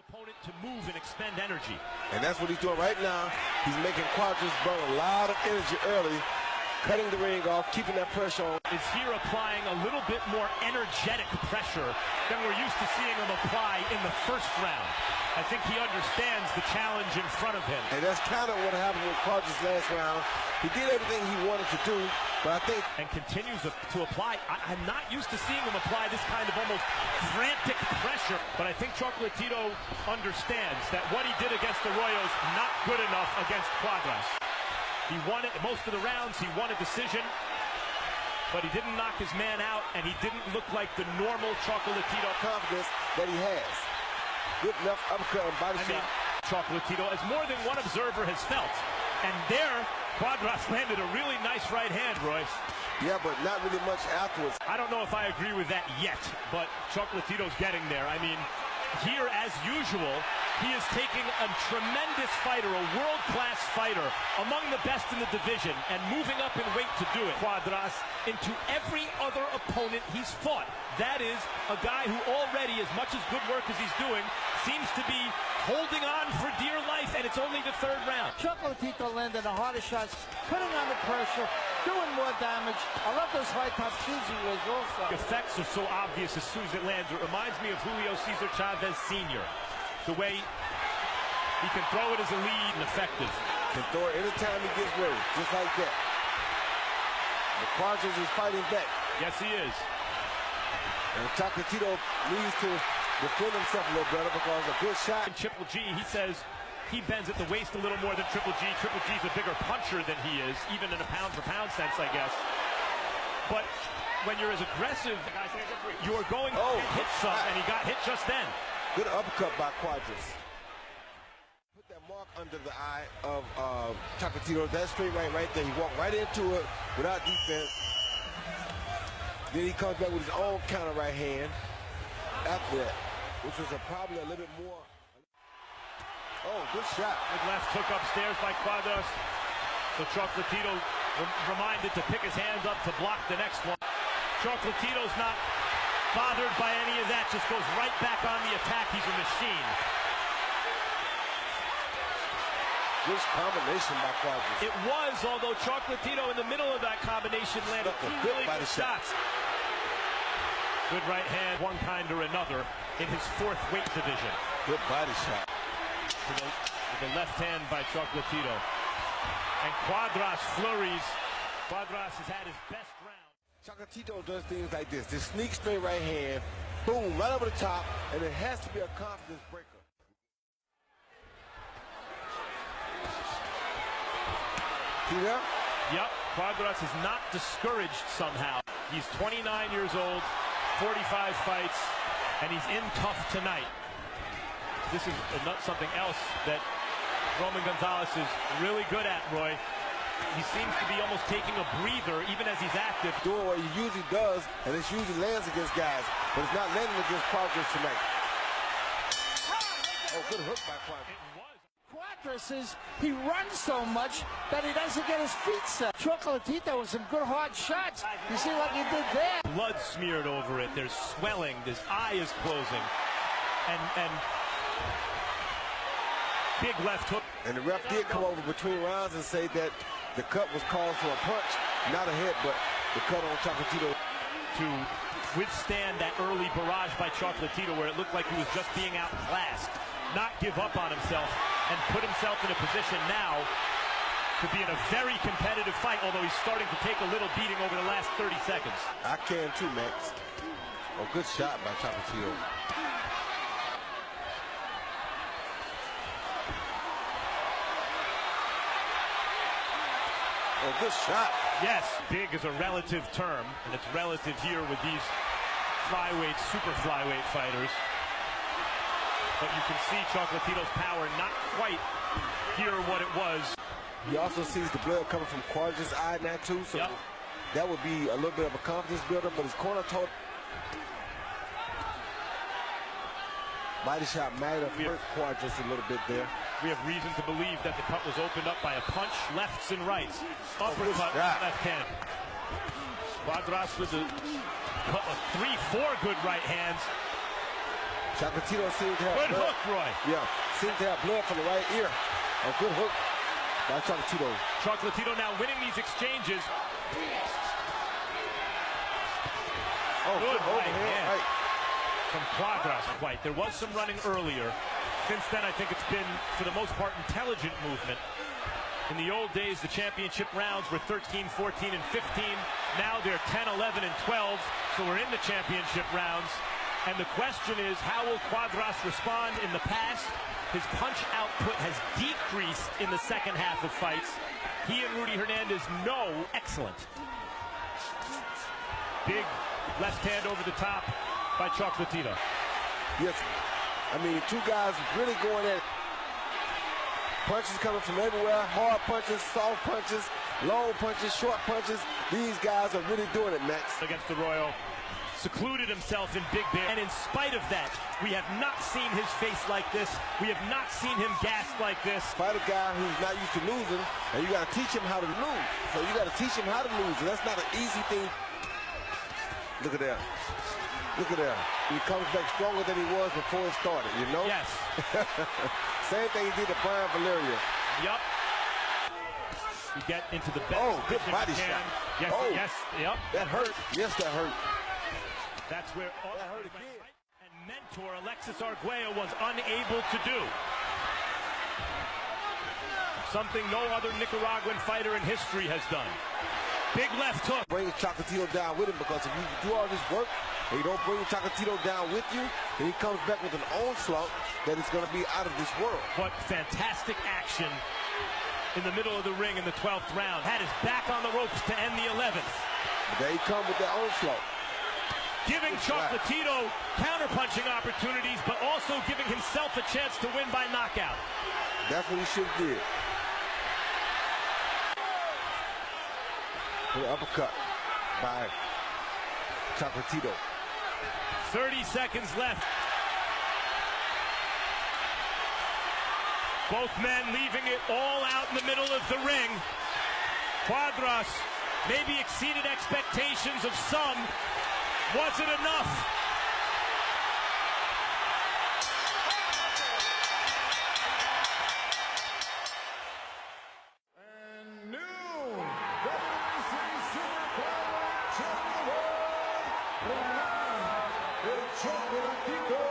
Opponent to move and expend energy. And that's what he's doing right now. He's making Cuadra burn a lot of energy early, cutting the ring off, keeping that pressure on. Is here applying a little bit more energetic pressure than we're used to seeing him apply in the first round. I think he understands the challenge in front of him. And that's kind of what happened with Cuadra's last round. He did everything he wanted to do, but I think... And continues to apply. I'm not used to seeing him apply this kind of almost frantic pressure, but I think Chocolatito understands that what he did against Arroyo's not good enough against Cuadras. He won it most of the rounds. He won a decision, but he didn't knock his man out, and he didn't look like the normal Chocolatito confidence that he has. Good left uppercut and body shot. Chocolatito, as more than one observer has felt. And there, Cuadras landed a really nice right hand, Royce. Yeah, but not really much afterwards. I don't know if I agree with that yet, but Chocolatito's getting there. I mean, here, as usual, he is taking a tremendous fighter, a world-class fighter, among the best in the division, and moving up in weight to do it. Cuadras into every other opponent he's fought. That is a guy who already, as much as good work as he's doing, seems to be holding on for dear life, and it's only the third round. Chocolatito landing the hardest shots, putting on the pressure, doing more damage. I love those high-top shoes he wears also. The effects are so obvious as soon as it lands. It reminds me of Julio Cesar Chavez Sr. The way he can throw it as a lead and effective. Can throw it anytime he gets ready, just like that. The Cuadras is fighting back. Yes, he is. And Chocolatito needs to defend himself a little better because a good shot. And Triple G, he says he bends at the waist a little more than Triple G. Triple G's a bigger puncher than he is, even in a pound-for-pound sense, I guess. But when you're as aggressive, you are going to hit some, and he got hit just then. Good uppercut by Cuadras. Put that mark under the eye of Chocolatito. That straight right there. He walked right into it without defense. Then he comes back with his own counter right hand after that, which was probably a little bit more. Oh, good shot. Good left hook upstairs by Cuadras. So Chocolatito reminded to pick his hands up to block the next one. Chocolatito's not bothered by any of that, just goes right back on the attack. He's a machine. Good combination by Cuadras. It was, although Chocolatito in the middle of that combination landed two really good shots. Good right hand, one kind or another, in his fourth weight division. Good body shot. With the left hand by Chocolatito. And Cuadras flurries. Cuadras has had his best round. Chocolatito does things like this. This sneak straight right hand, boom, right over the top, and it has to be a confidence breaker. See that? Yep, Cuadras is not discouraged somehow. He's 29 years old, 45 fights, and he's in tough tonight. This is something else that Roman Gonzalez is really good at, Roy. He seems to be almost taking a breather even as he's active. Doing what he usually does, and it usually lands against guys, but it's not landing against Cuadras tonight. Oh, good hook by Cuadras. Cuadras he runs so much that he doesn't get his feet set. Chocolatito with some good hard shots. You see what he did there? Blood smeared over it. There's swelling. His eye is closing. And big left hook. And the ref did come over between rounds and say that the cut was called for a punch, not a hit, but the cut on Chocolatito. To withstand that early barrage by Chocolatito where it looked like he was just being outclassed, not give up on himself, and put himself in a position now to be in a very competitive fight, although he's starting to take a little beating over the last 30 seconds. I can too, Max. Oh, good shot by Chocolatito. Oh, good shot. Yes, big is a relative term, and it's relative here with these flyweight, super flyweight fighters. But you can see Chocolatito's power not quite here what it was. He also sees the blood coming from Cuadras' eye now too, so that would be a little bit of a confidence builder, but his corner told body shot might have hurt Cuadras a little bit there. We have reason to believe that the cut was opened up by a punch, lefts and rights. Uppercut, left hand. Cuadras with 3-4 good right hands. Chocolatito seems to have Good blood. hook, Roy. Yeah, seems to have blood from the right ear. A good hook by Chocolatito. Chocolatito now winning these exchanges. Oh, Good right overhand hand right. from Cuadra. Quite. There was some running earlier. Since then, I think it's been, for the most part, intelligent movement. In the old days, the championship rounds were 13, 14, and 15. Now they're 10, 11, and 12. So we're in the championship rounds. And the question is, how will Cuadras respond? In the past, his punch output has decreased in the second half of fights. He and Rudy Hernandez know excellent. Big left hand over the top by Chocolatito. Yes, I mean, two guys really going at it. Punches coming from everywhere, hard punches, soft punches, long punches, short punches. These guys are really doing it, Max. Against the Royal, secluded himself in Big Bear, and in spite of that, we have not seen his face like this. We have not seen him gassed like this. Fight a guy who's not used to losing, and you got to teach him how to lose. So you got to teach him how to lose, and that's not an easy thing. Look at that. Look at that. He comes back stronger than he was before it started, you know? Yes. Same thing he did to Brian Valeria. Yup. You get into the best. Oh, good body shot. Yes, oh, yes, yep. That hurt. Yes, that hurt. That's where that hurt again. And mentor Alexis Arguello was unable to do. Something no other Nicaraguan fighter in history has done. Big left hook. Bring Chocolatito down with him, because if you do all this work and you don't bring Chocolatito down with you, then he comes back with an onslaught that is going to be out of this world. What fantastic action in the middle of the ring in the 12th round. Had his back on the ropes to end the 11th. But there he come with that onslaught. Giving Chocolatito counter-punching opportunities, but also giving himself a chance to win by knockout. That's what he should have did. An uppercut by Chocolatito. 30 seconds left. Both men leaving it all out in the middle of the ring. Cuadras maybe exceeded expectations of some. Was it enough? Chocolatito.